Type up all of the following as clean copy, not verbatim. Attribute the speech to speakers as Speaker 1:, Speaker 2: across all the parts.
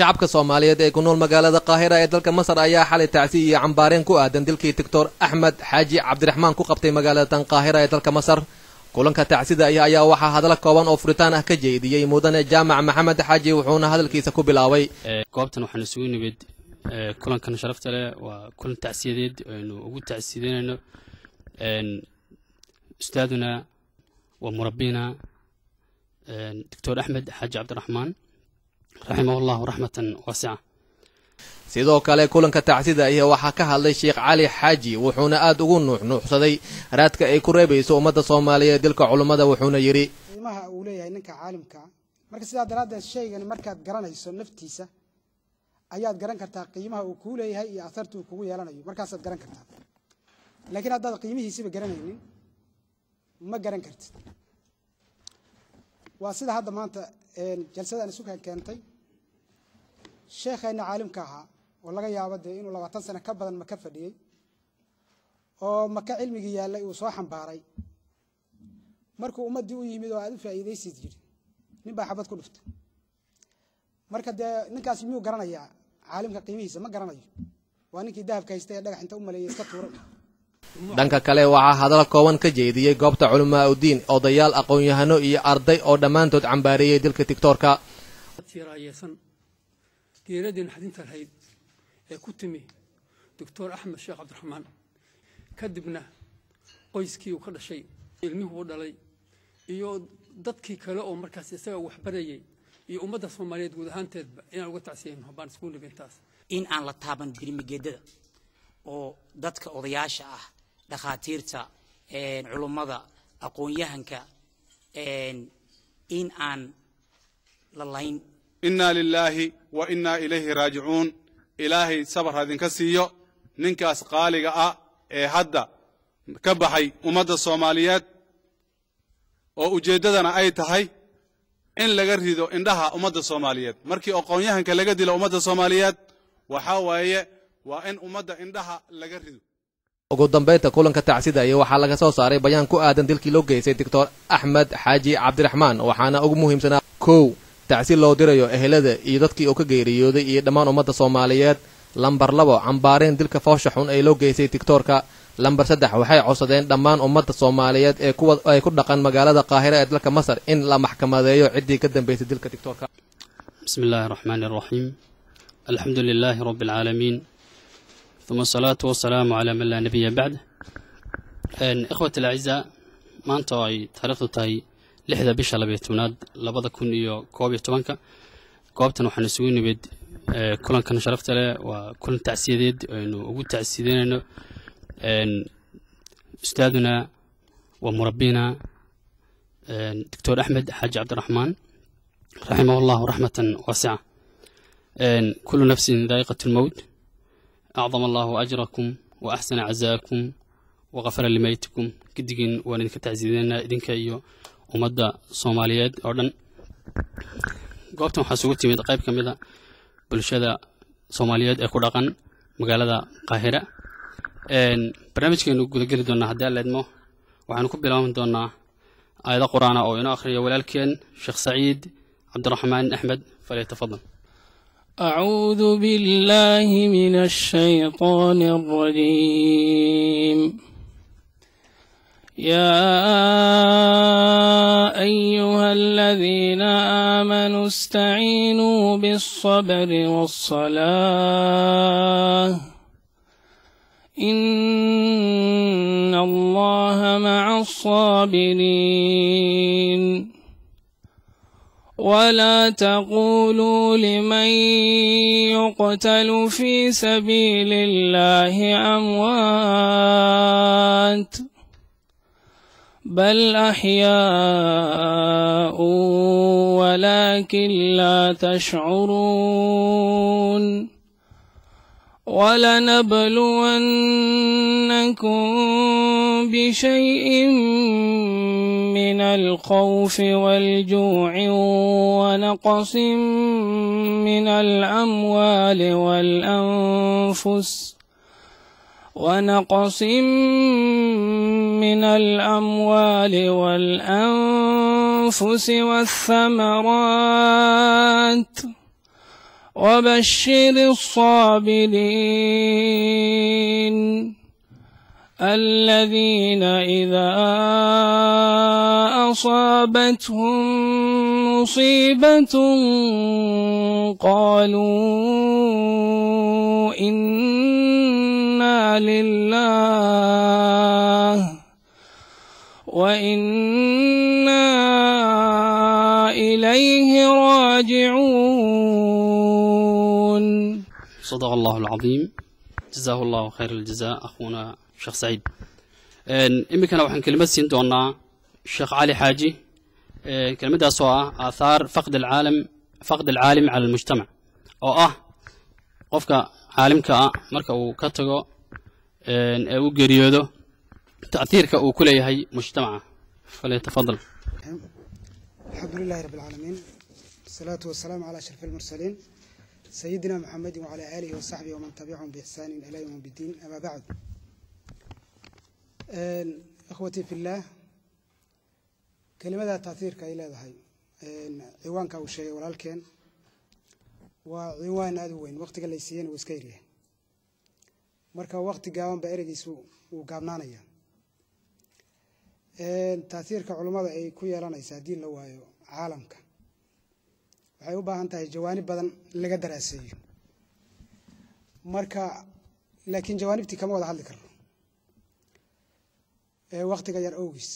Speaker 1: shacabka Soomaaliyeed ee ku nool magaalada Qaahira ee dalka Masar ayaa xalay tacsiye iyo cambaareen ku aadan dilkii Dr. Axmed Xaaji Cabdiraxmaan ku qabtay magaalada Qaahira ee dalka Masar. kulanka tacsida ayaa waxaa hadal kooban oo furitaan ah ka jeediyay mudane Jaamac Maxamed Xaaji wuxuuna hadalkiisa ku bilaabay
Speaker 2: goobtan waxaan isugu nimid kulankan sharafta leh waa kulan tacsiyadeed oo ugu tacsiyeynayno ustaaduna wa murabbina Dr. Axmed Xaaji Cabdiraxmaan raximahullahu raxmatan wasi'a.
Speaker 1: sidoo kale kulanka tacsida waxaa ka hadlay Sheekh Cali Xaaji wuxuuna aad ugu nuuxnuuxsaday raadka ay ku reebayso ummadda Soomaaliyeed dilka culimada wuxuuna yiri
Speaker 3: qiimaha uu leeyahay ninka caalimka marka sidaa daraaddeed shaygan markaad garanayso naftiisa ayaad garan kartaa qiimaha uu ku leeyahay iyo afarta uu kugu yeelanayo markaasaad garan kartaa laakiin haddaad qiimihiisa garanaynin ma garan kartid. waa sida hadda maanta jalsadan isu keentay sheekheena caalimka ahaa oo laga yaabo inuu 20 sano ka badan maka fadhiyay oo maka cilmiga yaalay uu soo xambaaray markuu ummadii u yimid oo aad u faa'iideysid jiri nin baa xabad ku dhuftay marka ninkaas miyuu garanayaa caalimka qiimihiisa ma garanayo waa ninkii dahabka haystay ee dhagax inta u maleeyay iska tuuray.
Speaker 1: dhanka kale waxaa hadal kooban ka jeediyay goobta culumaa udiin odayaal aqoon-yahano iyo arday oo dhammaantood cambaariyay dilka tiktoorka
Speaker 4: geeradii naxdinta lahayd ee ku timi Dr. Axmed Sheekh Cabdiraxmaan kadibna qoyskii uu ka dhashay ilmihii uu dhalay iyo dadkii kale oo markaas isaga wax barayay iyo ummadda Soomaaliyeed guud ahaanteedba inaan uga tacsiyeyno baan isku nibintaas
Speaker 5: in aan la taaban dirmigeedada oo dadka odayaasha ah dhaqaatiirta culimada aqoon-yahanka in aan la layn.
Speaker 6: inna lillahi wa inna ilayhi raaji'uun ilaahi sabar hadin ka siiyo ninkaas qaaliga ah ee hadda ka baxay ummadda Soomaaliyeed oo ujeedadana ay tahay in laga rido indhaha ummadda Soomaaliyeed markii aqoon-yahanka laga dilo ummadda Soomaaliyeed waxa waaye waa in ummadda indhaha laga rido.
Speaker 1: ugu dambeynta kulanka tacsida waxaa laga soo saaray bayaan ku aadan dilkii loo geystay Dr. Axmed Xaaji Cabdiraxmaan waxaana ugu muhiimsanaa kow tacsi loo dirayo ehelada iyo dadkii oo ka geeriyooday iyo dhammaan ummadda Soomaaliyeed. lambar 2 cambaareen dilka foosha xun ee loo geystay tiktoorka. lambar 3 waxay codsadeen dhammaan ummadda Soomaaliyeed ee ay ku dhaqan magaalada Qaahira ee dalka Masar in la maxkamadeeyo cidii ka dambeysay dilka tiktoorka.
Speaker 2: bismillaahir rahmaanir rahiim alxamdulillaahi rabbil caalamiin ثم الصلاة والسلام على من لا نبي بعد. إخوة الأعزاء ما أنتوا تاريخ تاي لحظة بيش على بيتوناد لبضة كون يو كوبي توانكا كوبتنا وحنسوين بيد كلن كان شرفت له وكل تعسيديد إنه وجود تعسيدين إنه أستاذنا ومربينا دكتور أحمد حاج عبد الرحمن رحمه الله رحمة واسعة. كل نفس ذائقة الموت أعظم الله أجركم وأحسن عزاكم وغفر لميتكم كدقين وأنك تعزيزنا إذنك أيو ومدى صوماليات أردن قوبتهم حسوقتي من دقائق كاملة بالشدة صوماليات أكو رقن مقالة قاهرة برنامج كأنه قد قلت دونا هدى اللدمو وحنكب لهم دونا آيات قرآن أو إن آخر ولكن شيخ سعيد عبد الرحمن أحمد فليتفضل.
Speaker 7: أعوذ بالله من الشيطان الرجيم. يا أيها الذين آمنوا استعينوا بالصبر والصلاة إن الله مع الصابرين. ولا تقولوا لمن يقتل في سبيل الله أموات بل أحياء ولكن لا تشعرون. ولنبلونكم بشيء من الخوف والجوع ونقص من الأموال والأنفس والثمرات وبشر الصابرين الذين إذا أصابتهم مصيبة قالوا إنا لله وإنا إليه راجعون.
Speaker 2: صدق الله العظيم، جزاه الله خير الجزاء أخونا الشيخ سعيد. إمكنا وحن كلمة سنتونا الشيخ علي حاجي، كلمة سواء آثار فقد العالم على المجتمع، أو قفك عالمك مركا وكتغو أو جريودو تأثيرك أو كل هي مجتمع، فليتفضل.
Speaker 3: الحمد لله رب العالمين، الصلاة والسلام على أشرف المرسلين سيدنا محمد وعلى آله وصحبه ومن تبعهم بإحسان إلى يوم الدين. أما بعد، أخوتي في الله، كلمة تأثيرك إلى ذهي عوانك أو شيء ولكن وعوان أدوين وقت قال يسين وسكيريه مركا وقت قاوم بأرجيس وقامنانيا تأثيرك علماء أي كويا لنا يساعدين لو عالمك waxay u baahan tahay jawaanib badan laga daraaseeyo marka laakiin jawaanibtii kama wada hadli karno waqtiga yar awgiis.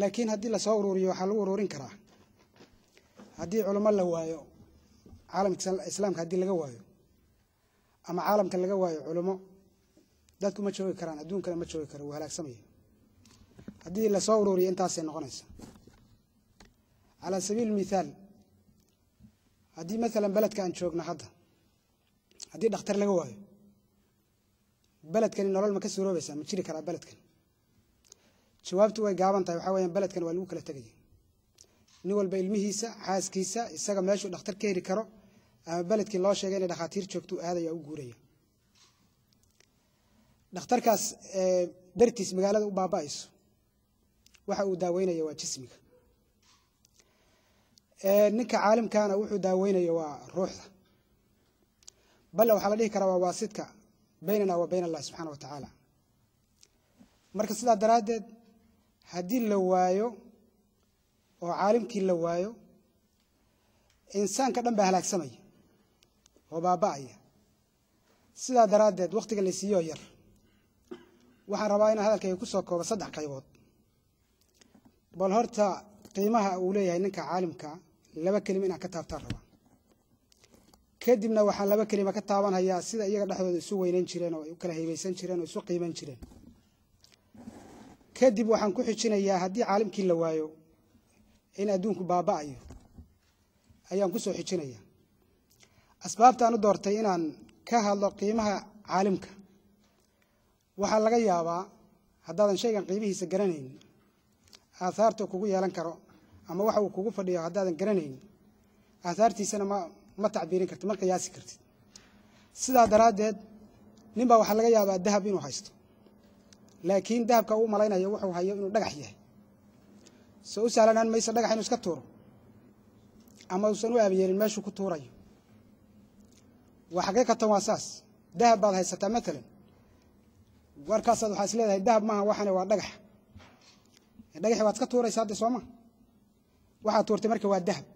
Speaker 3: laakiin haddii la soo ururiyo waxa lagu ururin karaa haddii culimo la waayo caalamka islaamka haddii laga waayo ama caalamka laga waayo culimo dadku ma joogi karaan, adduunkana ma joogi karo, waa halaagsamaya. haddii la soo ururiyo intaasay noqonaysaa. على سبيل المثال هدي مثلا بلد كان شوقنا هذا هدي دكتور لقواه بلد كان نرى المكسر روبس ما تشيل كرا بلد كان شوابته وجابن طيب حوالي بلد كان والوك لا تجي نقول بالمهيسة حاس كيسة السجا ماشوا دكتور كيري كرا بلد كان لا شيء جاني دخاتير شوكتو هذا يا أوجورية دكتور كاس درتيس مقالة وبابايس وحاول داوينا يا جسمك ninka caalimkaana wuxuu daaweynayo waa ruuxda bal waxa la dhihi karaa waa waasidka baynana wa bayna Allah subhanahu wa ta'ala. marka sidaa daraadeed haddii la waayo oo caalimkii la waayo insaanka dhan baa halaagsamaya oo baaba'aya. sidaa daraadeed waqtiga la siiyo yar waxaan rabaa inaan hadalkayga ku soo koobo 3 qaybood. bal horta qiimaha uu leeyahay ninka caalimka laba kelimo in ka taabtaan raba kadibna waxaan laba kelimo ka taabanayaa sida iyaga dhaxdooda isu weynayn jireen oo kala heebaysan jireen oo isu qiiman jireen. kadib waxaan ku xijinayaa haddii caalimkii la waayo in adduunku baaba'ayo ayaan ku soo xijinayaa. asbaabta aan u doortay inaan ka hadlo qiimaha caalimka waxaa laga yaabaa haddaadan shaygan qiimihiisa garanayn آثارته كوجو يالن كرو أما واحد كوجو فدي هذا الجرنين آثارتي سنة ما تعبيرين كرت ما قياس كرت سدا درادد نبى وحلا جاي بعد ذهب إنه حيسته لكن ذهب كأو ملاينا يروح وهاي إنه دقحيه سو سألنا ما يصدق حين يسكتوره أما وصلوا أبيين ما شو كتوري وحقيقة تواساس ذهب بعد هاي ستا مثلا وركاسة حاسلة هاي ذهب معه وحنا ودقح dhagaxi waad ka tuuraysaa de sooma waxa tuurtay marka waa dahab.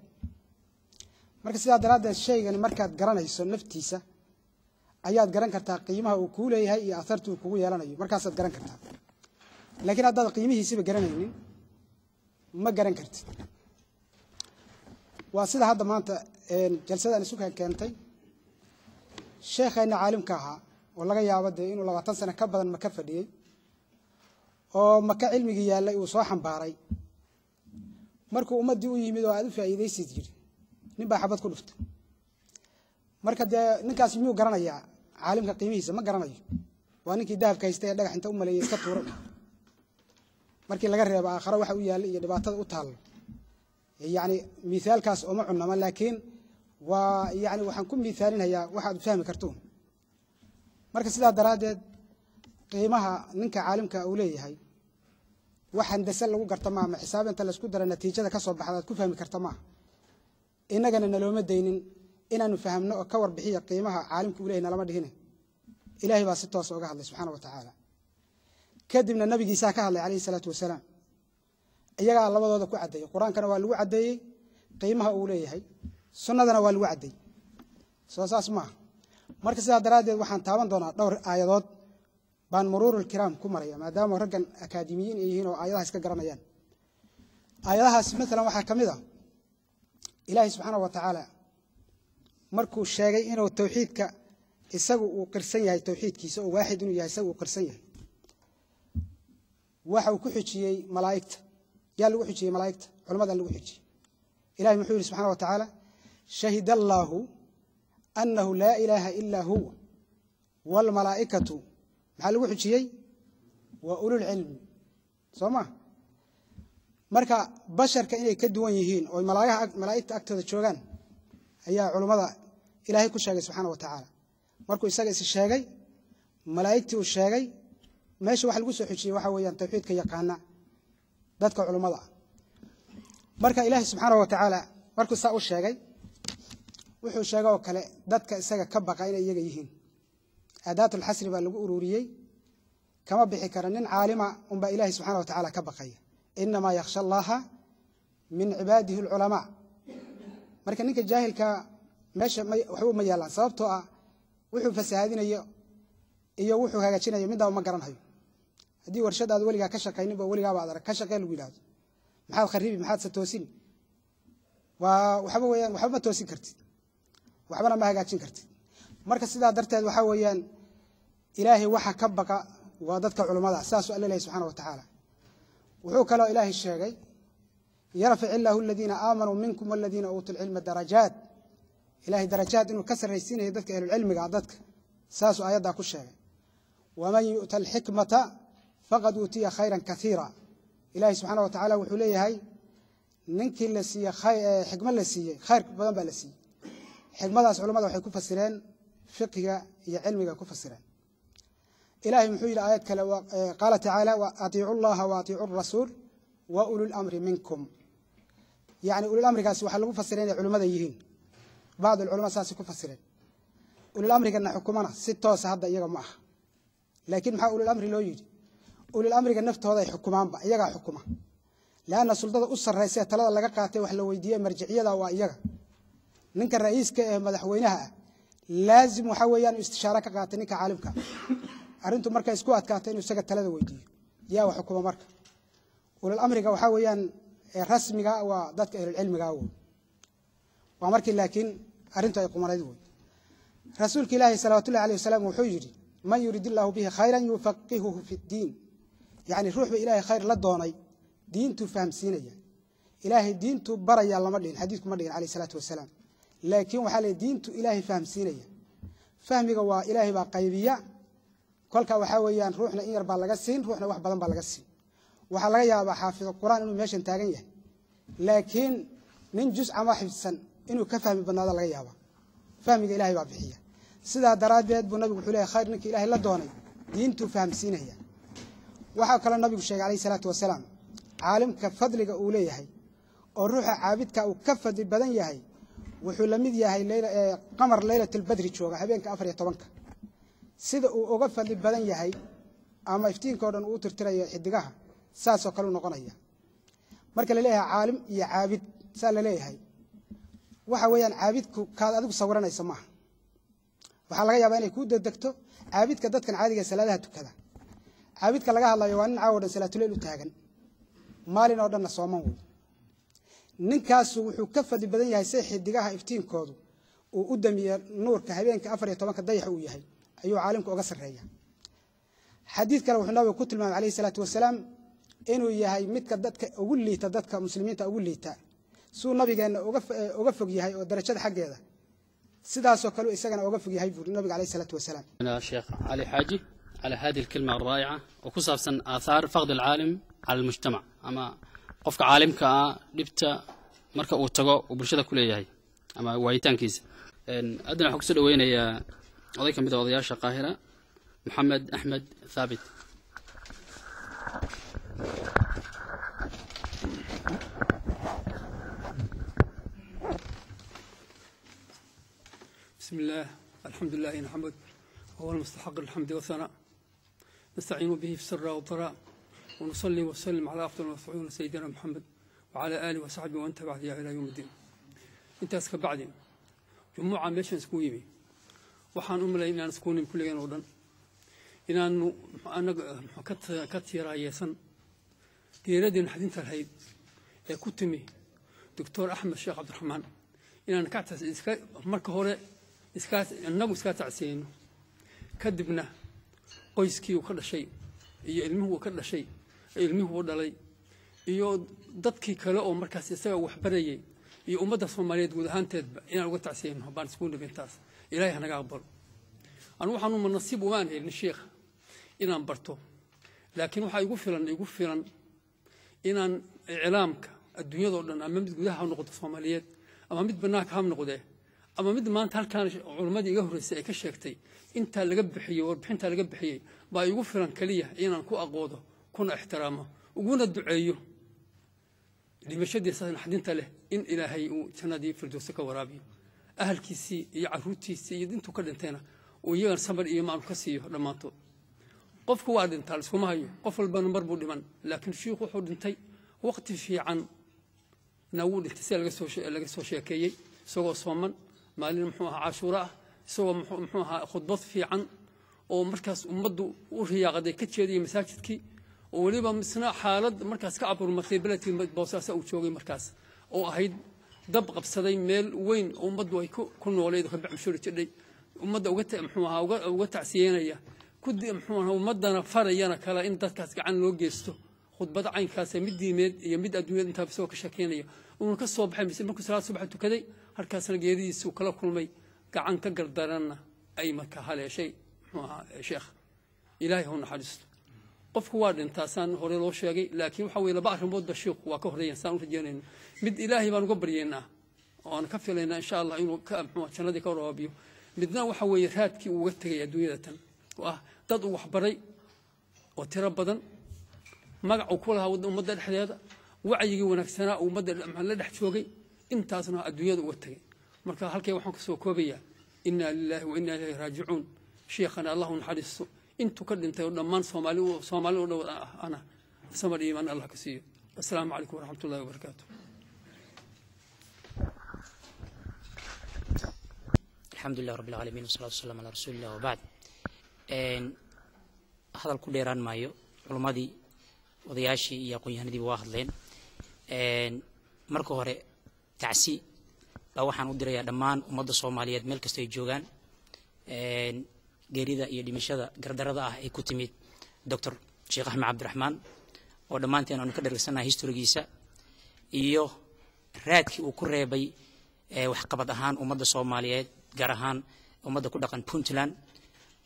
Speaker 3: marka sidaa daraaddeed shaygan markaad garanayso naftiisa ayaad garan kartaa qiimaha uu ku leeyahay iyo aثartu uu kugu yeelanayo markaasaad garan kartaa. laakiin haddaad qiimihiisa garanaynin ma garan kartid. waa sida hadda maanta jalsadan isu keentay sheekhayna caalimka ahaa oo laga yaabo inuu 20 sano ka badan ma ka fadhiyay oo maka cilmigi yaalay uu soo xambaaray markuu ummadii u yimid oo aad u faa'iideysid jiri nin baa xabad ku dhuftay. marka ninkaas miyuu garanayaa caalimka qiimihiisa? ma garanayo. waa ninkii dahabka haystay ee dhagax inta u maleeyay iska tuuray markii laga reebo aakhira waxa uu yaalay iyo dhibaatada u taal. yani misaalkaas oo ma cunama laakiin waa yani waxaan ku misaalinayaa waxaad fahmi karto. marka sidaa daraadeed qiimaha ninka caalimka uu leeyahay waxaan dasal lagu garta ma xisaab inta la isku daro natiijada ka soo baxda aad ku fahmi karta ma inagana nalooma deynin inaanu fahamno oo ka warbixiyo qiimaha caalimku uu leeyahay lama dhihine ilaahay baa si toos uga hadlay subxaanahu wa tacaala kadibna nabigiisa ka hadlay calayhi salaatu wasalaam iyagaa labadooda ku cadeeyay quraankana waa lagu cadeeyay qiimaha uu leeyahay sunnadana waa lagu cadeeyay soo saas ma marka sidaa daraadeed waxaan taaban doonaa dhowr aayadood baan muruurul kiraam ku maraya maadaama raggan akaademiyiin ay yihiin oo aayadahaas ka garanayaan aayadahaas midna waxa kamid ah ilaahay subxaanahu wa tacaala markuu sheegay inuu tawxiidka isagu uu qirsan yahay tawxiidkiisa oo waaxid inuu yahay isagu uu qirsan yahay waxa uu ku xijiyay malaa'ikta yaa lagu xijiyay malaa'ikta culimada lagu xijiyay ilaahay muxuu yiri subxaanahu wa tacaala shahidallahu annahu laa ilaaha illa huwa wal malaa'ikatu maxaa lagu xijiyay wa ulul ilmi sooma marka basharka inay ka duwan yihiin oo malaa'ikta agtooda joogan ayaa culimada ilaahay ku sheegay subxaanahu wa tacaala markuu isaga is sheegay malaa'iktii uu sheegay meesha waxa lagu soo xijiyay waxa weeyaan tawxiidka yaqaana dadka culimada marka ilaahay subxaanahu wa tacaala markuu saa u sheegay wuxuu sheegay oo kale dadka isaga ka baqa inay iyaga yihiin aadaatul xasri baa lagu ururiyay kama bixi kara nin caalima unba ilaahay subxaanahu wa tacaala ka baqaya inama yakhsha allaha min cibaadihi alculamaa marka ninka jaahilka meesha waxba ma yaalaan sababtoo ah wuxuu fasahaadinayo iyo wuxuu hagaajinayo midaba ma garanayo haddii warshad aad weligaa ka shaqaynin ba weligaaba aad arag ka shaqee lagu yidhaahdo maxaad kharibi maxaad se toosin waa waxba weeyaan waxba ma toosin kartid waxbana ma hagaajin kartid marka sidaa darteed waxa weeyaan ilaahay waxa ka baqa waa dadka culimada saas oo Allah subhanahu wa ta'ala wuxuu kale ilaahay sheegay yarfa illahu alladina aamanu minkum walladina utul ilma darajat ilaahay darajat inuu ka sareysiinayo dadka ahlul cilmiga dadka saas oo ayada ku sheegay waman yu'tal hikmata faqad utiya khayran katira ilaahay subhanahu wa ta'ala wuxuu leeyahay ninkii la siiyay xikmad la siiyay khayr badan baa la siiyay xikmadaas culimada waxay ku fasireen fiqiga iyo cilmiga ku fasireen ilaahay muxuu yiri aayad kale qaala ta'ala wa atii'u allaha wa atii'u ar-rasul wa ulul amri minkum yani ulul amrigaas waxa lagu fasireen culimada yihiin baad ulama saasi ku fasireen ulul amrigana xukumana si toos hadda iyaga ma aha laakiin maxaa ulul amri loo yiri ulul amriga naftooda ay xukumaanba iyaga xukuma laana sultada u sarreysay talada laga qaatay wax la weydiiyay marjiciyada waa iyaga ninka ra'iiska ee madaxweynaha laazim waxa weeyaan istishaara ka qaatay ninka caalimka arintu marka isku adkaatay inuu isaga talada weydiiyo yaa wax xukuma marka ulul amriga waxa weeyaan rasmiga waa dadka ahlul cilmiga waa markii laakiin arintu ay qumareed way rasuulka ilaahi sallallahu alayhi wasallam wuxuu yiri man yuridillahu bihi khayran yufaqihuhu fi ad-din yani ruuxba ilaahi khayr la doonay diintu fahamsiinaya ilaahi diintu baraya lama dhihin xadiisku ma dhihin alayhi salatu wasalam laakiin waxa la diintu ilaahi fahamsiinaya fahmiga waa ilaahi baa qaybiya kolka waxa weeyaan ruuxna in yar baa laga siin ruuxna wax badan baa laga siin waxa laga yaabaa xaafid quraan inuu meeshan taagan yahay laakiin nin juz ama xifsan inuu ka fahmi badnaada laga yaaba fahmiga ilaahi baa bixiya sida daraadeed buu nabigu wuxuu leeyahay khayr ninka ilaahi la doonay diintu fahamsiinaya waxa kale nabigu sheegay alayhi salatu wasalaam caalimka fadliga uu leeyahay oo ruuxa caabidka uu ka fadli badan yahay wuxuu la mid yahay qamar laylatul badri jooga habeenka 14 sida uu uga fadli badan yahay ama iftiinka oo dhan uu tirtirayo xidigaha saas oo kale noqonaya marka la leeyahay caalim iyo caabid saa la leeyahay waxa weeyaan caabidku kaad adigu sawiranaysa ma waxa laga yaabaa inay ku dadagto caabidka dadkan caadiga salaadaha tukada caabidka laga hadlayo waa nin caawdan salaatul leeyl u taagan maalin oo dhan sooman way ninkaas wuxuu ka fadli badan yahay say xidigaha iftiinkoodu uu u damiyo nuurka habeenka 14 dayax uu yahay ayuu caalimku uga sareeya xadiis kale wuxuu nabigu ku tilmaamay alayhi salatu wasalaam inuu yahay midka dadka ugu liita dadka muslimiinta ugu liita suu nabigeena uga fog yahay oo darajada xageeda sidaas oo kale isagana uga fog yahay buu nabiga alayhi salatu wasalaam
Speaker 2: أنا شيخ علي حاجي على هذه الكلمة الرائعة وكسبسا آثار فقد العالم على المجتمع أما قفك عالم كا لبتا مركا وتجا وبرشة كلية هي أما وايتان كيس أدنى حكسر وين هي أضيك مثل وضياش القاهرة محمد أحمد ثابت
Speaker 4: بسم الله الحمد لله نحمد هو المستحق الحمد والثناء نستعين به في السر والضراء ونصلي وسلم على أفضل المرسلين سيدنا محمد وعلى آله وصحبه وأنت بعد إلى يوم الدين. أنت أسكب بعدين جموعة ماشين سكويمي وحان أملا إن سكوني كل يوم ودن إن أنا كتير عيسن يردين حدين ترهيد كتمي دكتور أحمد الشيخ عبد الرحمن إن أنا كعت مركه هوري إسكات النبو إسكات عسين كدبنا qoyskii uu ka dhashay iyo ilmuhu ka dhashay ilmuhu dhalay iyo dadkii kale oo markaas isaga wax barayay iyo ummadda Soomaaliyeed guud ahaanteedba inaan uga tacsiino baan isku dhibintaas ilaahay hanaga aqbal anu waxaan u nasiib u aan helin sheekh inaan barto laakiin waxa igu filan inaan iclaamka adduunyada oo dhan ama mid gudaha ha noqdo Soomaaliyeed ama mid banaanka ha noqdo ama mid maanta halkaan culimadii iga horeysay ay ka sheegtay inta laga bixiyo warbixinta laga bixiyay baa igu filan kaliya inaan ku aqoodo kuna ixtiraamo uguna duceeyo dhimashadiisa naxdinta leh in ilaahay uu jannadii firdawsi ka waraabiyo ahalkiisii iyo caruurtiisii iyo intuu ka dhintayna uu iyagan sabar iyo maamul ka siiyo dhamaantood qofku waa dhintaa iskuma hayo qof walbana mar buu dhiman laakiin sheekhu wuxuu dhintay waqti fiican nawuu dhintay si laga soo sheekeeyay isagoo sooman maalin muxuu ahaa cashuura ah isagoo muxuu ahaa khudbad fiican oo markaas ummaddu u riyaaqaday ka jeediyay masaajidkii oo waliba misna xaalad markaas ka aburmatay beledkii Boosaaso uu joogay markaas oo ahayd dab qabsaday meel weyn oo ummaddu ay ku nooleed ka bixi jiray ummadda uga tacsiyeynaya kudi muxuu ahaa ummadana farayana kala in dadkaas gacan loo geesto khudbad caynkaas mid diimeed iyo mid adduunyada inta soo ka shaqeynaya uu ka soo baxay mise markuu salaad subax tukaday halkaasna geeridiisu kala kulmay gacan ka gardarana ay marka haleeshay sheekh ilaahay hu naxariisto qofku waa dhintaasaan hore loo sheegay laakiin waxa weeye laba arrimood ba sheekhu waa ka horeeyay saan u rajeynayno mid ilaahay baan uga baryeynaa oo aan ka filaynaa insha Allah inuu ka jannadii ka waraabiyo midna waxa weeye raadkii uu uga tagay adduunyada tan waa dad uu wax baray oo tiro badan magac uu ku lahaa ummadda dhexdeeda wacyiga wanaagsanaa ummadda la dhex joogay intaasna adduunyada uga tagay marka halkay waxaan ku soo koobayaa inna lillahi wa inna ilayhi raaji'uun sheekhana Allahu naxariisto intuu ka dhintay dhammaan Soomaali oo dhow ana samad iimaan Allah ka siiyo assalaamu calaykum wa rahmatullahi wa barakaatuh
Speaker 5: alxamdulillahi rabbil aalamiin wasalaatu wasalaamu ala rasuulillah wa ba'd hadal ku dheeraan maayo culimadii odayaashii iyo aqoonyahanadii waa hadleen marka hore tacsi baa waxaan u dirayaa dhammaan ummadda Soomaaliyeed meel kasta ay joogaan geerida iyo dhimashada gardarada ah ay ku timid Dr. Sheekh Axmed Cabdiraxmaan oo dhammaanteen aanu ka dhareegsanahay historigiisa iyo raadkii uu ku reebay wax qabad ahaan ummadda Soomaaliyeed gaar ahaan ummadda ku dhaqan Puntland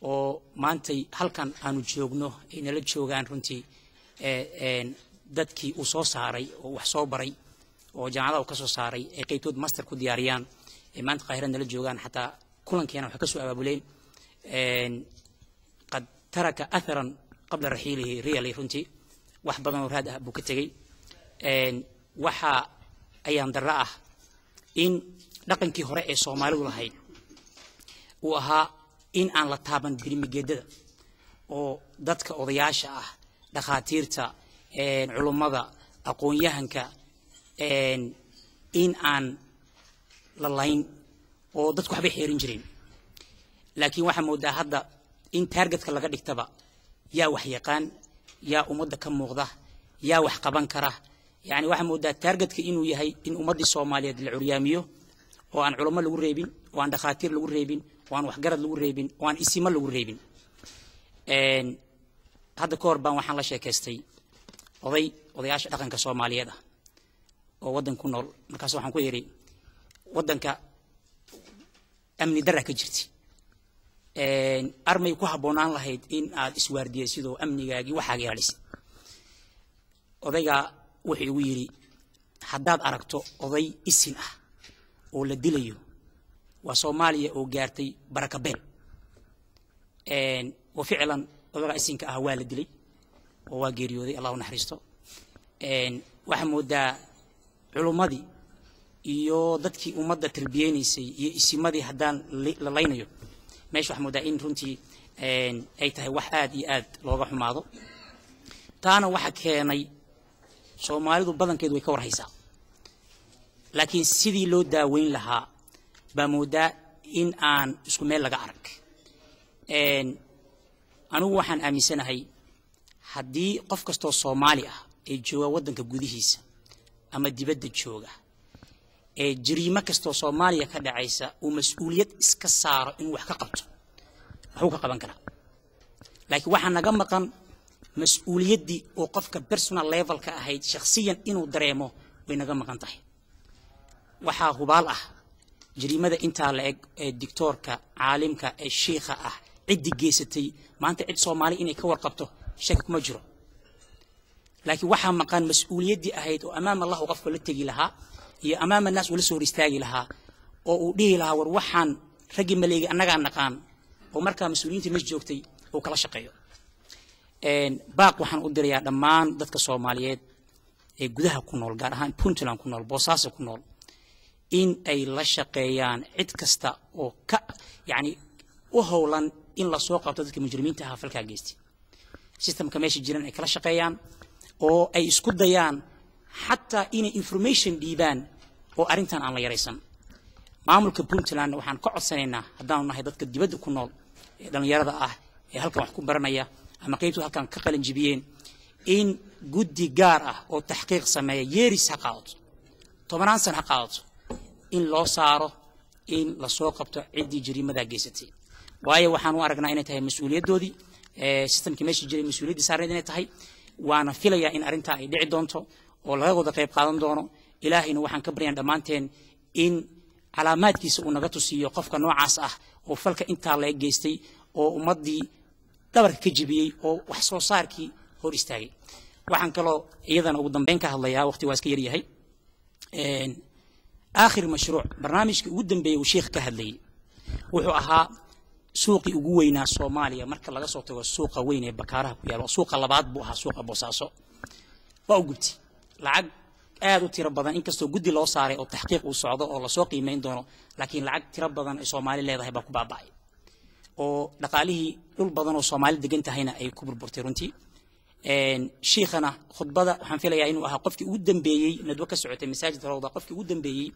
Speaker 5: oo maantay halkan aanu joogno ay nala joogaan runtii dadkii uu soo saaray oo wax soo baray oo jaamacada ka soo saaray ee qaybtood master ku diyaariyaan ee maanta Qaahirada la joogaan xataa kulankeena wax ka soo abaabuleen qad taraka atharan qabla rahiilihi really runtii wax badan oo raad ah buu ka tagay waxa ayaan darra ah in dhaqankii hore ee Soomaalidu lahayd uu ahaa in aan la taaban birimigeedada oo dadka odayaasha ah dhaqaatiirta culimada aqoonyahanka in aan la layn oo dadku waxba xeerin jireen laakiin waxa moodaa hadda in targetka laga dhigtaba yaa wax yaqaan yaa ummadda ka muuqda yaa wax qaban kara yani waxa moodaa targetka inuu yahay in ummadii Soomaaliyeed la curyaamiyo oo aan culimo lagu reebin oo aan dhaqaatiir lagu reebin oo aan waxgarad lagu reebin oo aan isima lagu reebin hadda ka hor baan waxaan la sheekaystay odayaasha dhaqanka Soomaaliyeed ah oo wadan ku nool markaas waxaan ku yiri wadanka amni darra ka jirti armay ku haboonaan lahayd in aad iswaardiyaysido amnigaagi waxaaga ilaalisid odayga wuxuu igu yiri haddaad aragto oday isin ah oo la dilayo waa Soomaaliya oo gaartay barakabeel oo ficlan odayga isinka ah waa la dilay oo waa geeriyooday Allahu naxariisto waxa moodaa culumadii iyo dadkii ummadda tarbiyeynaysay iyo isimadii haddaan la laynayo meesha waxaa moodaa in runtii ay tahay wax aad iyo aad looga xumaado taana waxa keenay soomaalidu badankeedu way ka warhaysaa laakiin sidii loo daaweyn lahaa baa moodaa in aan isku meel laga arag anigu waxaan aaminsanahay haddii qof kastoo Soomaali ah ee jooga waddanka gudihiisa ama dibadda jooga ee jariimo kastoo Soomaaliya ka dhacaysa uu mas'uuliyad iska saaro in wax ka qabto wuxuu ka qaban karaa laakiin waxa naga maqan mas'uuliyaddii oo qofka personal level ka ahayd shakhsiyan inuu dareemo way naga maqan tahay waxaa hubaal ah jariimada intaa la eg ee diktoorka caalimka ee sheekha ah ciddi geysatay maanta cid Soomaali inay ka warqabto shaki kuma jiro laakiin waxaa maqan mas'uuliyaddii ahayd oo amaam Allah qofka la tagi lahaa iyo amaam الناس wala soo istaagi lahaa oo uu dhihi lahaa war waxaan ragi maleegi annaga naqaan oo markaa mas'uuliyiinta meesha joogtay oo kala shaqeeyo baaq waxaan u dirayaa dhammaan dadka Soomaaliyeed ee gudaha ku nool gaar ahaan Puntland ku nool Boosaaso ku nool in ay la shaqeeyaan cid kasta oo ka yani u howlan in la soo qabto dadka mujrimiinta ah falka geystay systemka meesha jiran ay kala shaqeeyaan oo ay isku dayaan حتى إن information ديبان أو أرنتان عن لا يريسن معمول كبونتلان وحن قعد سنة هدان نهي ضد كديبد كنول دان يرضى هلكا محكوم برنايا أما قيبتو هلكا كقل جبيين إن جودي جارة أو تحقيق سمايا يريس حقاوت طبعاً سن حقاوت إن لو صاروا إن لسوقبتو عدي جريمة دا جيستي واي وحن وارجنا إن تهي مسؤولية دودي سيستم كماشي جري مسؤولية دي صار إن تهي وأنا فيليا إن أرنتا يدعي دونتو oo laga wada qayb qaadan doono ilaahayna waxaan ka bariyaan dhamaanteen in calaamaadkiisa uu naga tusiyo qofka noocaas ah oo falka inta la geystay oo ummadii dabarka ka jibiyay oo wax soo saarkii hor istaagay waxaan kaloo iyadana ugu dambeyn ka hadlayaa waqti waa iska yar yahay aakhir mashruuc barnaamijkii ugu dambeeyay uu sheekh ka hadlayay wuxuu ahaa suuqii ugu weynaa Soomaaliya marka laga soo tago suuqa weyn ee Bakaaraha ku yaal suuqa labaad buu ahaa suuqa Boosaaso waa gubtay lacag aad u tiro badan inkastoo guddi loo saaray oo taxqiiq uu socdo oo la soo qiimeyn doono laakiin lacag tiro badan ay Soomaali leedahay baa ku baaba'ay oo dhaqaalihii dhul badan oo Soomaali degan tahayna ay ku burburtay runtii sheekhana khudbada waxaan filayaa inuu ahaa qofkii ugu dambeeyay nadwa ka socotay masaajid rawda qofkii ugu dambeeyay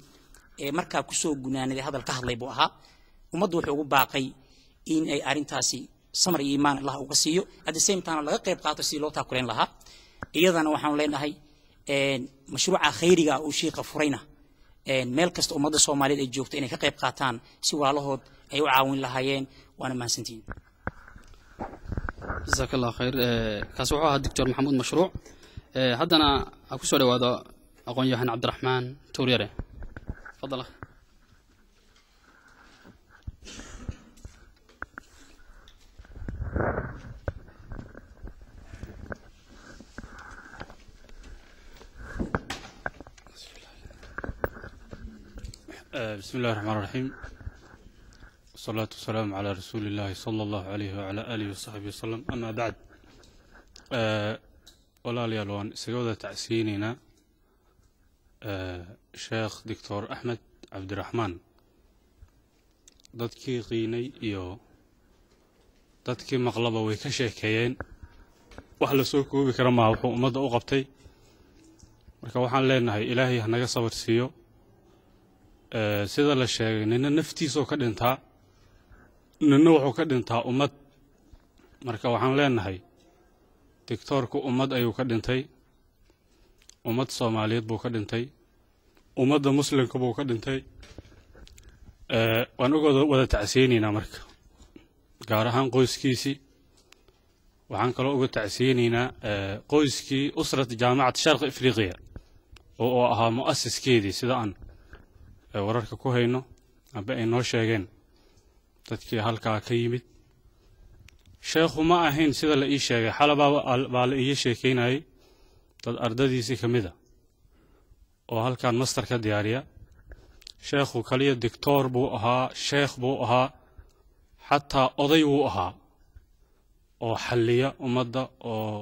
Speaker 5: ee markaa ku soo gunaanaday hadal ka hadlay buu ahaa ummaddu wuxuu ugu baaqay in ay arintaasi samar iyo iimaan Allah uga siiyo at the same time laga qayb qaato si loo taakuleen lahaa iyadana waxaan leenahay مشروع خيري أو شيء قفرينا مال كست أمضى الصوماليين الجوكت إنك قيب قاتان سوى لهود أيو عاون لهايين وأنا ما سنتين.
Speaker 2: جزاك الله خير كسوعها الدكتور محمود مشروع هذا أنا أكو سؤال هذا أقول يوحنا عبد الرحمن توريره تفضل.
Speaker 8: بسم الله الرحمن الرحيم والصلاة والسلام على رسول الله صلى الله عليه وعلى آله وصحبه وسلم أما بعد ولا ليالوان سيودة تعسيننا شيخ دكتور أحمد عبد الرحمن dadkii qiinay iyo dadkii maqlaba way ka sheekeeyeen wax la soo koobi kara ma wuxuu ummadda u qabtay marka waxaan leenahay ilaahay hanaga sabar siiyo sida la sheegay nina naftiisa ka dhintaa nina wuxuu ka dhintaa ummad marka waxaan leenahay diktoorku ummad ayuu ka dhintay ummad Soomaaliyeed buu ka dhintay ummadda muslimka buu ka dhintay waan uga wada tacsiinayna marka gaar ahaan qoyskiisii waxaan kaloo uga tacsiinayna qoyskii usrat jaamacad sharq afriqiya oo ahaa mu'assiskeedii sida aan wararka ku hayno aba ay noo sheegeen dadkii halkaa ka yimid sheekhu ma ahayn sida la ii sheegay xalaba baa la ii sheekeynayay dad ardadiisii ka mid ah oo halkaan master ka diyaariya sheekhu kaliya diktoor buu ahaa sheekh buu ahaa xataa oday wuu ahaa oo xalliya ummadda oo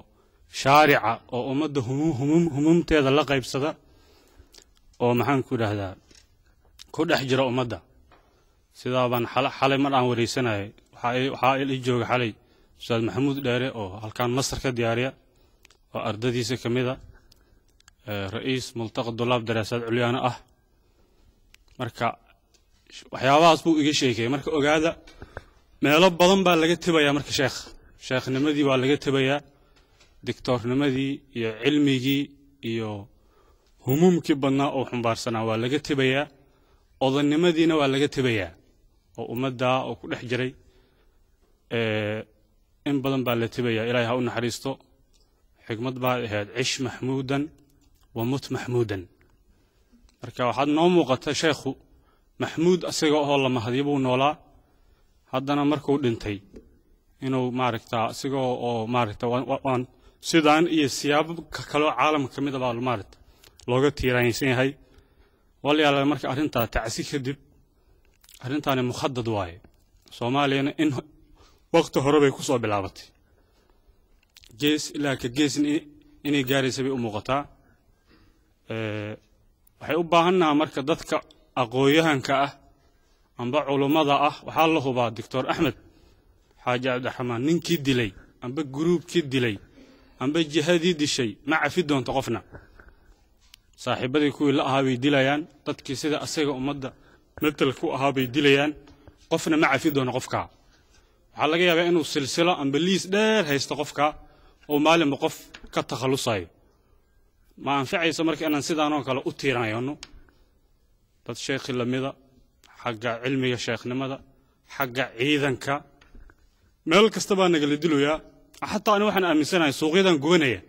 Speaker 8: shaarica oo ummadda humumteeda la qaybsada oo maxaan ku idhaahdaa ku dhex jira ummadda sidaa baan xalay mar aan wareysanayay waxaa ii jooga xalay ustaad maxamuud dheere oo halkaan masar ka diyaariya oo ardadiisa ka mid a ra'iis multaqa dulaab daraasaad culyaana ah marka waxyaabahaas buu iga sheekayay marka ogaada meelo badan baa laga tebayaa marka sheekhnimadii waa laga tebayaa diktoornimadii iyo cilmigii iyo humuumkii badnaa oo xumbaarsanaa waa laga tebayaa odannimadiina waa laga tebayaa oo ummaddaa oo ku dhex jiray in badan baa la tebayaa ilaahay ha u naxariisto xikmad baa ahayd cish maxmuudan wa mut maxmuudan marka waxaad noo muuqata sheekhu maxmuud asaga oo la mahadiyo buu noolaa haddana markuu dhintay inuu maaragtaa isaga oo maaragta waan sidaan iyo siyaabo kaloo caalamka ka mid ah baa maaragta looga tiiraanaysan yahay walaalayaal marka arrintaa tacsi kadib arrintaani mukhadad waaye soomaaliyana in waqti hore bay ku soo bilaabatay gees ilaa ka gees inay gaaraysa bay u muuqataa waxay u baahannaha marka dadka aqoon-yahanka ah amba culummada ah waxaa la hubaa doctor axmed xaaji cabdiraxmaan ninkii dilay amba guruubkii dilay amba jihadii dishay ma cafi doonto qofna saaxiibadii kuwii la ahaa bay dilayaan dadkii sida asaga ummadda matal ku ahaa bay dilayaan qofna ma cafi doono qofkaa waxaa laga yaabaa inuu silsilo amba liis dheer haysto qofkaa oo maalinba qof ka takhallusayo ma anfacayso marka inaan sidaanoo kale u tiiraanayno dad sheekhi lamida xagga cilmiga sheekhnimada xagga ciidanka meel kasta baa nagala dilayaa xataa ani waxaan aaminsanahay suuqyadan gubanaya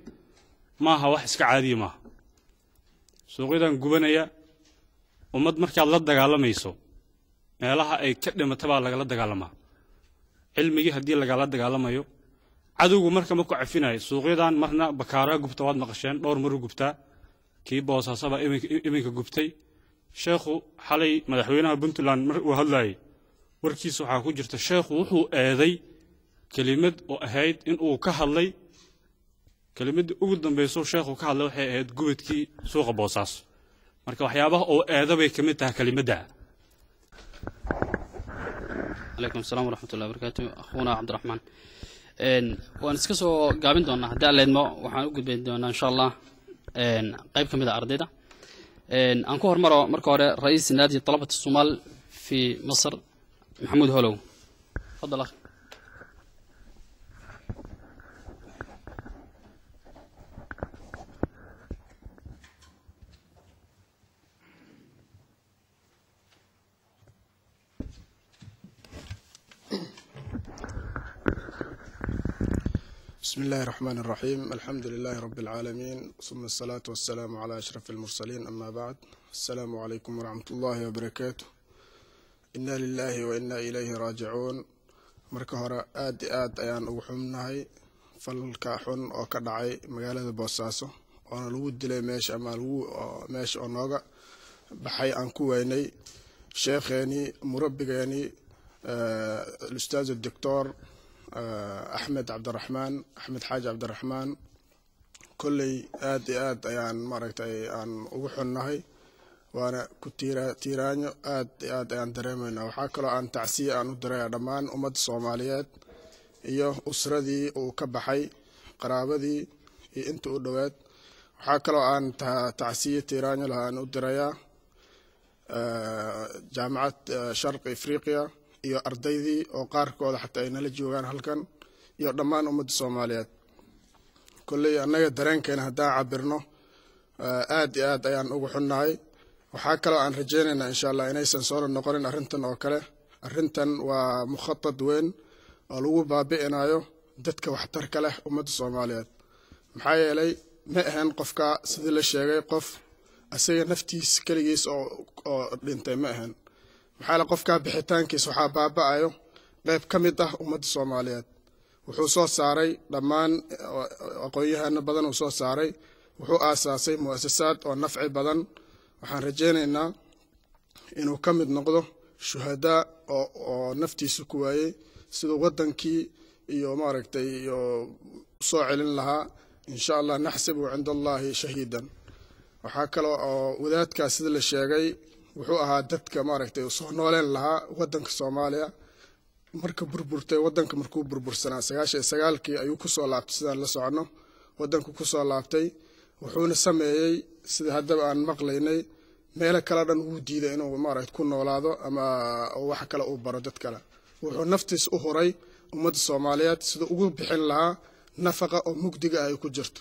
Speaker 8: maaha wax iska caadiya maaha suuqyadan gubanaya ummad markaad la dagaalamayso meelaha ay ka dhimata baa lagala dagaalamaa cilmigii haddii lagala dagaalamayo cadowgu marka ma ku cafinayo suuqyadan marna bakaaraa gubta waad maqasheen dhowr maru gubtaa kii boosaasaba iminka gubtay sheekhu xalay madaxweynaha puntland mar uu hadlayay warkiisa waxaa ku jirta sheekhu wuxuu eeday kelimad oo ahayd in uu ka hadlay kelimadii ugu dambayso sheekhu ka hadlay waxay ahayd gubadkii suuqa boosaaso marka waxyaabaha oo eeda bay ka mid tahay kelimadda
Speaker 2: عليكم السلام ورحمة الله وبركاته أخونا عبد الرحمن وأنا سكسو قابين دونا هدا لينمو وحان ugu gudbin doona insha Allah qayb kamid ah ardayda aan ku hormaro marka hore رئيس نادي طلبة الصومال في مصر محمود هولو تفضل أخي
Speaker 9: بسم الله الرحمن الرحيم الحمد لله رب العالمين ثم الصلاة والسلام على أشرف المرسلين أما بعد السلام عليكم ورحمة الله وبركاته إنا لله وإنا إليه راجعون marka hore aad ayaan ugu xumnahay falka xun oo ka dhacay magaalada Boosaaso oo lagu dilay meesha oo nooga baxay aan ku weynay sheekheeni murabbigeeni الأستاذ الدكتور أحمد حاج عبد الرحمن كلي آد أيان مركتي أن وحناهي وأنا كتيرانيو آد أيان دريمنا وحاكلو أن تعسي أن دريا دمان أمد الصوماليات إيوه أسردي وكبحي قرابدي إنتو أدوات وحاكلو أن تعسي تيرانيو لها أن دريا جامعة شرق إفريقيا iyo ardaydii oo qaarkood xataa ay nala joogaan halkan iyo dhammaan ummadda Soomaaliyeed kulli annaga dareenkeena haddaan cabirno aad ayaan ugu xunnahay waxaa kaloo aan rajaynaynaa insha Allah inaysan soo noqonin arrintan oo kale arrintan waa mukhattad weyn oo lagu baabi'inayo dadka waxtarka leh ummadda Soomaaliyeed maxaa yeelay ma ahan qofka sidii la sheegay qof asaga naftiisa kaligiis oo dhintay ma ahan maxaa qofka bixitaankiisa waxa baabaayo qayb kamid ah ummadda Soomaaliyeed wuxuu soo saaray dhammaan aqoon-yahano badan uu soo saaray wuxuu aasaasay muassasaad oo nafci badan waxaan rajaynaynaa inuu kamid noqdo shuhada oo naftiisa ku waayay sida wadankii iyo maaragtay iyo soo celin lahaa insha Allah naxsibu 'inda Allahi shahiidan waxa kale oo wadaadka sida la sheegay wuxuu ahaa dadka maaragtay soo nooleen lahaa waddanka Soomaaliya marka burburtay waddanka markuu burbursanaa 99kii ayuu ku soo laabtay sidaan la socono waddanku ku soo laabtay wuxuuna sameeyay sida haddaba aan maqlaynay meel kala dhan uu diiday inuu maaragtay ku noolaado ama wax kale uu baro dad kale wuxuu naftiis u horay ummadda Soomaaliyeed sida ugu bixin lahaa nafaqa oo mugdiga ay ku jirto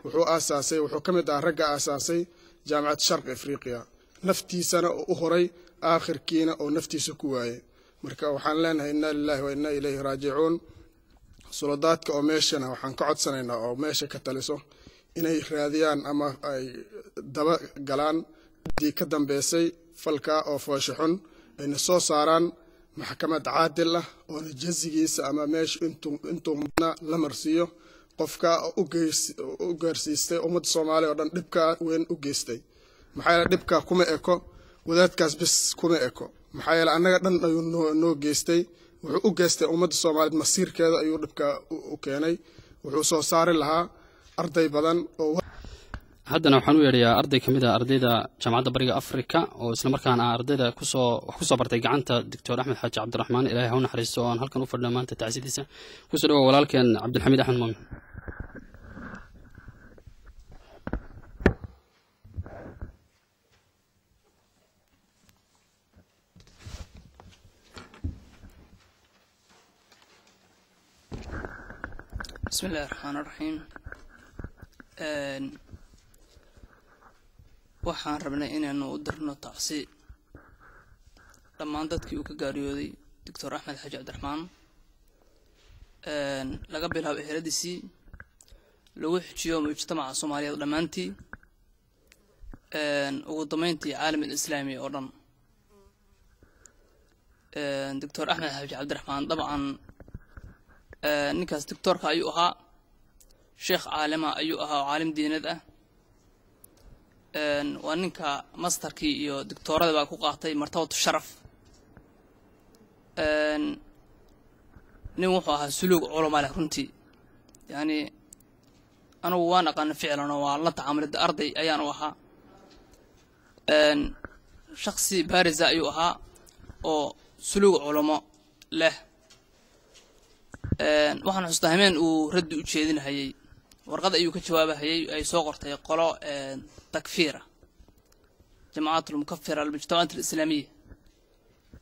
Speaker 9: wuxuu ka mid ah ragga aasaasay jaamacad Sharq Afriqiya naftiisana u horay aakhirkiina oo naftiisa ku waayay marka waxaan leenahay inna lillahi wa inna ilayhi raaji'uun suladaadka oo meeshana waxaan ka codsanaynaa oo meesha ka taliso inay raadiyaan ama ay daba galaan dii ka dambeysay falka oo fooshaxun ayna soo saaraan maxkamad caadil ah oo jazigiisa ama meesha intuu la marsiyo qofka u gaarsiistay ummadda Soomaaliya oo dhan dhibka weyn u geystay maxaa dhibka kuma eko wadaadkaas bis kuma eko maxaa anaga dhan ayuu noo geystay wuxuu u geystay ummadda Soomaaliyeed masiirkeeda ayuu dhibka u keenay wuxuu soo saari lahaa arday badan oo
Speaker 2: haddana waxaan u yeedhayaa arday ka mid ah ardayda jaamacadda bariga Afrika oo isla markaana ah ardayda wax ku soo bartay gacanta Dr. Axmed Xaaji Cabdiraxmaan ilaahay ha u naxariisto oo aan halkan u fadhino maanta tacsidiisa ku soo dhawaad walaalkeen Cabdilxamiid Axmed Muumin
Speaker 10: بسم الله الرحمن الرحيم waxaan rabnay inaanu u dirno tacsi dhammaan dadkii uu ka gaariyooday Dr. Axmed Xaaji Cabdiraxmaan laga bilaabo eheladiisii lagu xijiyo mujtamaca Soomaaliyeed dhamaantii ugu dambeyntii caalamka islaami oo dhan Dr. Axmed Xaaji Cabdiraxmaan dabcan ninkaas doctorka ayuu ahaa sheekh caalima ayuu ahaa caalim diinad ah waa ninka masterkii iyo doctorada baa ku qaatay martabada sharaf nin wuxuu ahaa suluug culamo leh runtii yani anigu waan aqaan ficlan oo waa la tacaamulay arday ayaan u ahaa shakhsi baariza ayuu ahaa oo suluug culamo leh waxaan xustaa hameen uu raddi u jeedinayay warqad ayuu ka jawaabahayay ay soo qortay qolo takfiira jamaacatul mukaffira al mujtamacat al islamiyya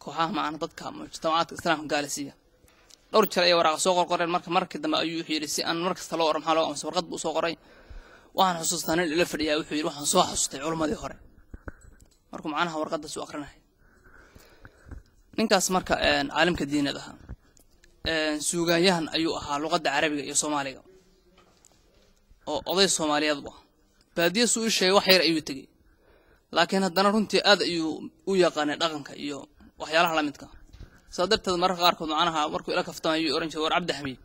Speaker 10: kooxaha macna dadka mujtamacaadka islaamka gaalisiya dhowr jeer ay waraaq soo qorqoreen markii dambe ayuu wuxuu yiri si aan markasta loo oran maxaa loo amsa warqad buu soo qoray waxaan xusuustaa nin ila fadhiyaa wuxuu yiri waxaan soo xasuustay culimadii hore markuu macnaha warqadda soo aqrinahay ninkaas marka caalimka diinada ah suugaanyahan ayuu ahaa luqadda carabiga iyo Soomaaliga oo oday Soomaaliyeed ah baadiye soo sheegay wax yar ayuu tagay laakiin haddana runtii aad ayuu u yaqaanay dhaqanka iyo waxyaalaha la midka sadarteed marka qaarkood macnaha markuu ila kaftamay ayuu oran jiray war Cabdi Xamiid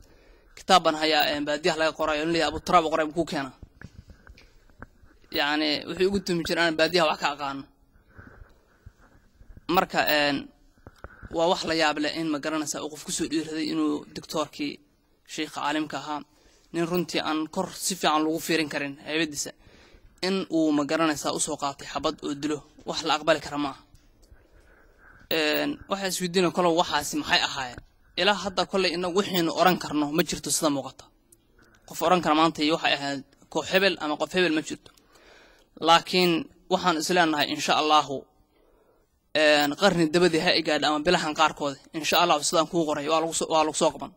Speaker 10: kitaaban hayaa baadiyaha laga qorayo in la Abu Turaab qoray ku keena yani wuxuu ugu tumi jiraan baadiyaha wax ka aqaan marka waa wax la yaab leh in ma garanaysaa uu qof ku soo dhiiraday inuu doctorkii sheekh caalimka ahaa nin runtii aan kor si fiican lagu fiirin karin haybadiisa in uu ma garanaysaa u soo qaatay xabad oo dilo wax la aqbali kara ma waxa isweydiina kale waxaasi maxay ahaayeen ilaa hadda kale inagu wixiinu oran karno ma jirto sida muuqata qof oran kara maanta waxay ahayd koox hebel ama qof hebel ma jirto laakiin waxaan isleenahay insha Allah qarni dabadii ha igaad ama bilahan qaarkood insha Allah sidaan ku qoray waa lagu soo qaban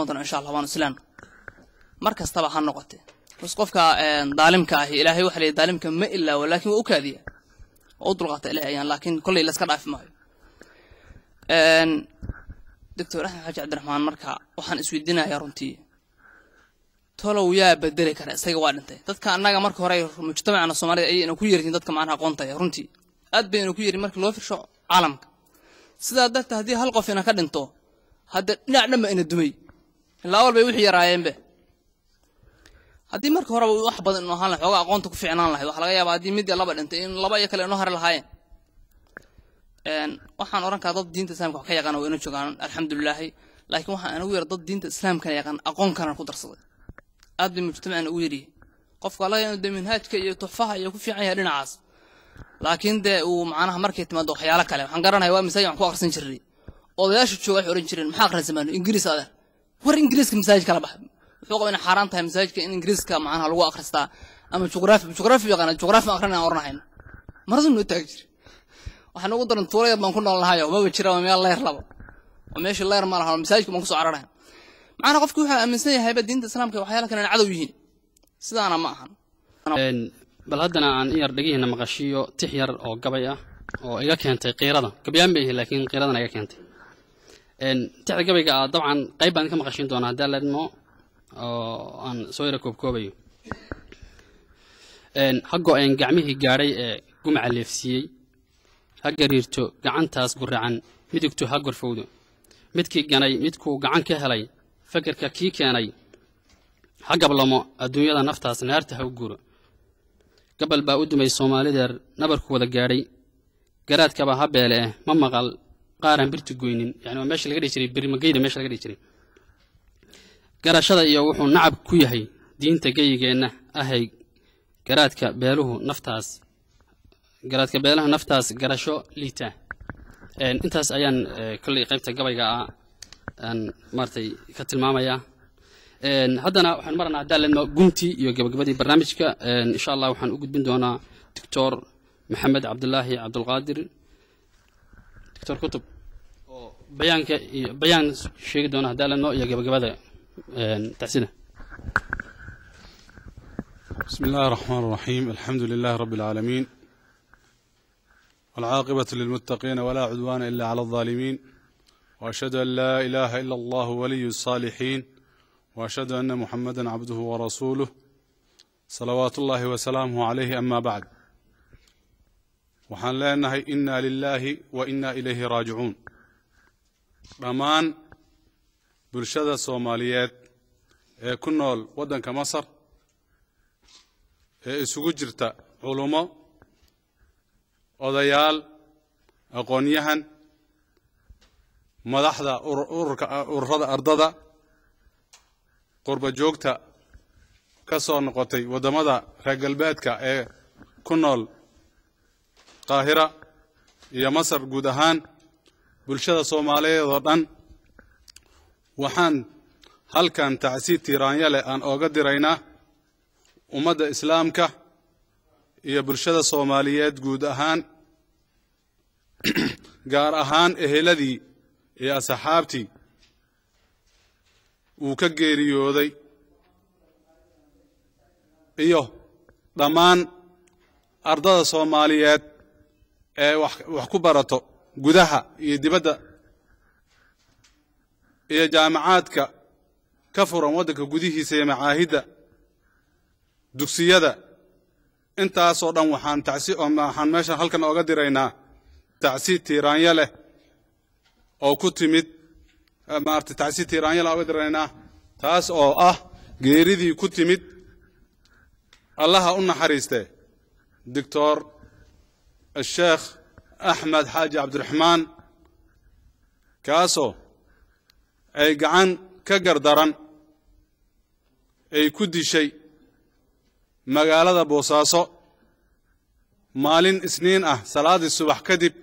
Speaker 10: doona insha Allah waan islaan markastaba ha noqotay bas qofka daalimka ah ilaahay waxa leeyahay daalimka ma illa walaakin uu kaadiya oo dulqaata ilaahay ayaan laakiin kulli la iska dhaaf maayo Dr. Axmed Xaaji Cabdiraxmaan marka waxaan isweydiinayaa runtii tolow yaa bedeli kara isaga waa dhintay dadka annaga marka hore mujtamacna Soomaaliya ay inuu ku yeerin dadka macnaha aqoontaya runtii aad bay inuu ku yeerin marka loo fiirsho caalamka sidaa dadka hadii hal qof ina ka dhinto hadda dhinac dhanba ina dumay ilaa walba wixii yaraayeenba hadii marka hore wax badan inuu ahaan lahaa xogaa aqoonta ku fiicnaan lahayd waxa laga yaabaa hadii mid laba dhintay in laba iyo kale inuu har lahaayeen waxaan oran karaa dad diinta islaamka wax ka yaqaan oo inuu joogaan alxamdulillah laakiin waxaan anagu yar dad diinta islaamka yaqaan aqoon kana ku darsaday aad bay mujtamacna u yiri qofka la yaan minhaajka iyo tuhfaha iyo ku fiican yahay dhinacaas laakiin dee uu macnaha markay timaado waxyaalo kale waxaan garanayaa waa masaajid aan ku akhrisan jiray odayaasha jooga waxay oran jireen maxaa akhrisan maano ingiriis adeer war ingiriiska masaajid kala bax wuxuu qabaa inay xaaraan tahay masaajidka in ingiriiska macnaha lagu akhristaa ama juqraafi yaqaan juqraafi akhrinaan oranahayn maradu noo taag jir waxaan ugu daran tuulaya baan ku noolnahay oo ma jira meel leer labo oo meesha leer ma laha masaajidka baan ku soo cararahay macnaha qofku waxa aaminsan yahay diinta islaamka waxyaalo kale cadow yihiin sidaana ma ahan
Speaker 2: bal haddana aan in yar dhegihina maqashiyo tix yar oo gabay ah oo iga keentay qiirada gabayaan bay laakiin qiiradana iga keentay tixda gabayga ah dabcan qayb baan ka maqashin doonaa haddii la idmo oo aan soo yara koobkoobayo hago aan gacmihii gaadhay ee gumaca leefsiiyey ha gariirto gacantaas guracan midigtu ha gorfowdo midkii ganay midkuu gacan ka helay fakarka kii keenay ha gablamo adduunyada naftaas naarta ha u guuro gabal baa u dumay soomaalideer nabarku wada gaadhay garaadkaba ha beele ma maqal qaaran birtu goynin yani waa meesha laga dhihi jiray birmageyda meesha laga dhihi jiray garashada iyo wuxuu nacab ku yahay diinta geyigeenna ahay garaadka beelaha naftaas garasho liita intaas ayaan kolley qaybta gabayga ah aan maartay ka tilmaamayaa haddana waxaan marnaa haddaan leedno guntii iyo gabagabadii barnaamijka insha allah waxaan u gudbin doonaa doctor maxamed cabdulaahi cabdulqaadir doctor kutub oo bayaanka iyo bayaan sheegi doona haddaan leedno iyo gabagabada tacsida
Speaker 6: بسم الله الرحمن الرحيم الحمد لله رب العالمين والعاقبة للمتقين ولا عدوان إلا على الظالمين وأشهد أن لا إله إلا الله ولي الصالحين وأشهد أن محمدا عبده ورسوله صلوات الله وسلامه عليه أما بعد وحان لأنه إنا لله وإنا إليه راجعون رمان برشادة الصوماليات كنا ودن كمصر isugu jirta culumo odayaal aqoonyahan madaxda ururada ardada qurba joogta ka soo noqotay wadamada reer galbeedka ee ku nool qaahira iyo masar guud ahaan bulshada Soomaaliyeed oo dhan waxaan halkan tacsiid tiiraanyale aan ooga diraynaa ummadda islaamka iyo bulshada Soomaaliyeed guud ahaan gaar ahaan eheladii iyo asxaabtii uu ka geeriyooday iyo dhammaan ardada Soomaaliyeed ee wax ku barato gudaha iyo dibadda iyo jaamacaadka ka furan waddanka gudihiisa iyo macaahidda dugsiyada intaas oo dhan waxaan meeshan halkan ooga diraynaa tacsiid tiiraanya leh oo ku timid tacsiid tiiraanya leh ooga diraynaa taas oo ah geeridii ku timid allaha u naxariiste doctor الشيخ أحمد حاج عبد الرحمن كاسو أي قعان كقردران أي كدي شيء magaalada Boosaaso maalin isniin ah salaadii subax kadib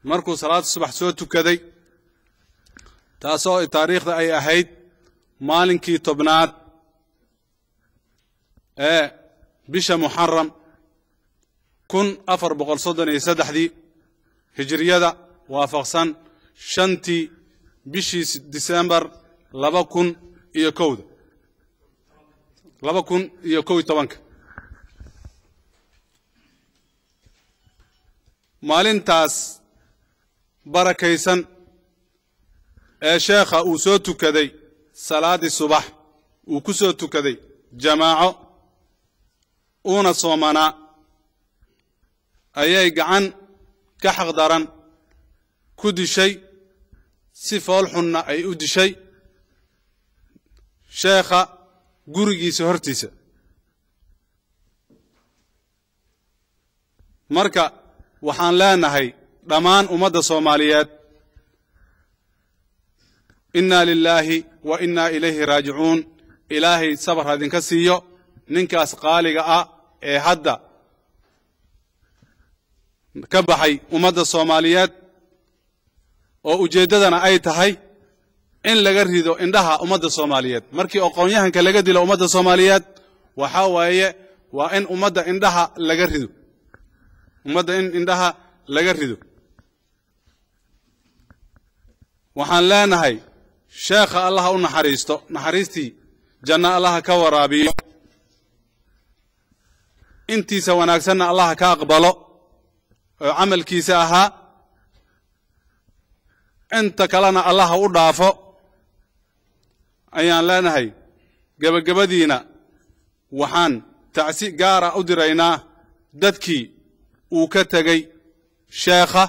Speaker 6: markuu salaad subax soo tukaday taasoo taariikhda ay ahayd maalinkii 10aad ee bisha Muharram 1433 hijriyada waafaqsan 5tii bishii December 2011 maalintaas barakaysan ee sheekha uu soo tukaday salaadii subax uu ku soo tukaday jamaaco una soomana ayay gacan ka xaqdaran ku dishay si fool xunna ay u dishay sheekha gurigiisa hortiisa marka waxaan leenahay dhammaan ummadda Soomaaliyeed inna lillahi wa inna ilayhi raaji'uun ilaahi sabar hadinka siiyo ninkaas qaaliga ah ee hadda ka baxay ummadda Soomaaliyeed oo ujeedadana ay tahay in laga rido indhaha ummadda Soomaaliyeed markii aqoonyahanka laga dilo ummadda Soomaaliyeed waxa waaye waa in ummadda indhaha laga rido waxaan leenahay sheekha Allah u naxariisto naxariistii janna Allah ka waraabiyo intiisa wanaagsanna Allah ka aqbalo oo amalkiisa ahaa inta kalena Allah u dhaafo ayaan leenahay gabagabadiina waxaan tacsi gaar ah u diraynaa dadkii uu ka tagay sheekha